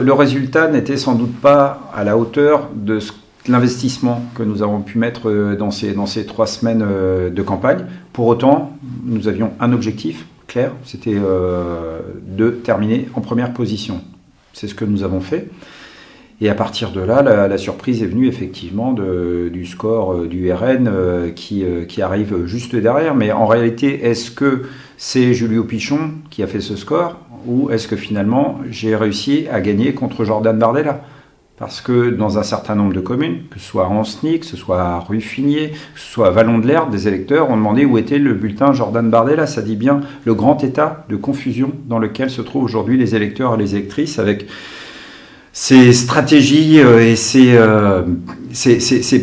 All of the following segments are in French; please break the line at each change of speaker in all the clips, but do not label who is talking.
Le résultat n'était sans doute pas à la hauteur de l'investissement que nous avons pu mettre dans ces 3 semaines de campagne. Pour autant, nous avions un objectif clair, c'était de terminer en première position. C'est ce que nous avons fait. Et à partir de là, la surprise est venue effectivement du score du RN qui arrive juste derrière. Mais en réalité, est-ce que c'est Julio Pichon qui a fait ce score ou est-ce que finalement j'ai réussi à gagner contre Jordan Bardella? Parce que dans un certain nombre de communes, que ce soit à Ancenis, que ce soit à Ruffinier, que ce soit à Vallon-de-l'Herte, des électeurs ont demandé où était le bulletin Jordan Bardella. Ça dit bien le grand état de confusion dans lequel se trouvent aujourd'hui les électeurs et les électrices avec ces stratégies et ces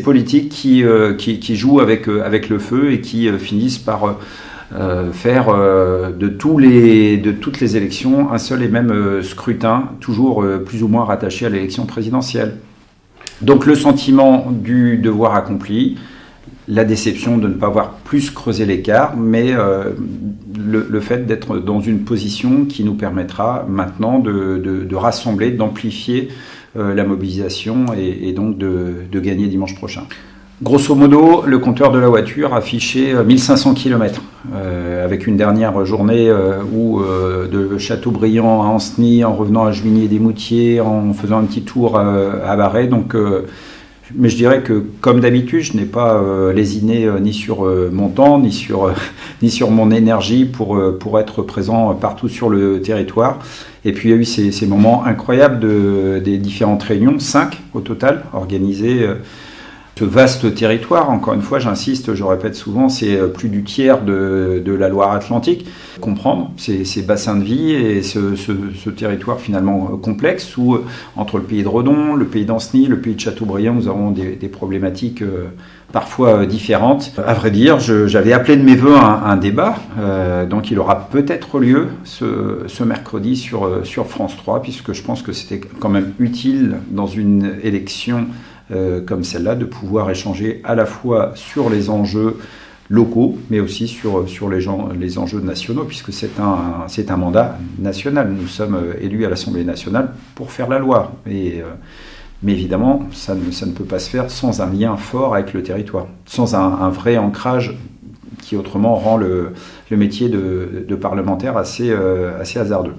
politiques qui jouent avec le feu et qui finissent par faire de toutes les élections un seul et même scrutin, toujours plus ou moins rattaché à l'élection présidentielle. Donc le sentiment du devoir accompli, la déception de ne pas avoir plus creusé l'écart, mais le fait d'être dans une position qui nous permettra maintenant de rassembler, d'amplifier la mobilisation et donc de gagner dimanche prochain. Grosso modo, le compteur de la voiture affichait 1500 km, avec une dernière journée où de Châteaubriand à Ancenis, en revenant à Juvigny-des-Moutiers, en faisant un petit tour à Barret. Donc, mais je dirais que, comme d'habitude, je n'ai pas lésiné ni sur mon temps, ni sur mon énergie pour être présent partout sur le territoire. Et puis il y a eu ces moments incroyables des différentes réunions, 5 au total, organisées. Ce vaste territoire, encore une fois, j'insiste, je répète souvent, c'est plus du tiers de la Loire-Atlantique. Comprendre ces bassins de vie et ce territoire finalement complexe où, entre le pays de Redon, le pays d'Ancenis, le pays de Châteaubriand, nous avons des problématiques parfois différentes. À vrai dire, j'avais appelé de mes voeux un débat, donc il aura peut-être lieu ce mercredi sur France 3, puisque je pense que c'était quand même utile dans une élection comme celle-là, de pouvoir échanger à la fois sur les enjeux locaux, mais aussi sur les enjeux nationaux, puisque c'est un mandat national. Nous sommes élus à l'Assemblée nationale pour faire la loi. Mais évidemment, ça ne peut pas se faire sans un lien fort avec le territoire, sans un vrai ancrage qui autrement rend le métier de parlementaire assez hasardeux.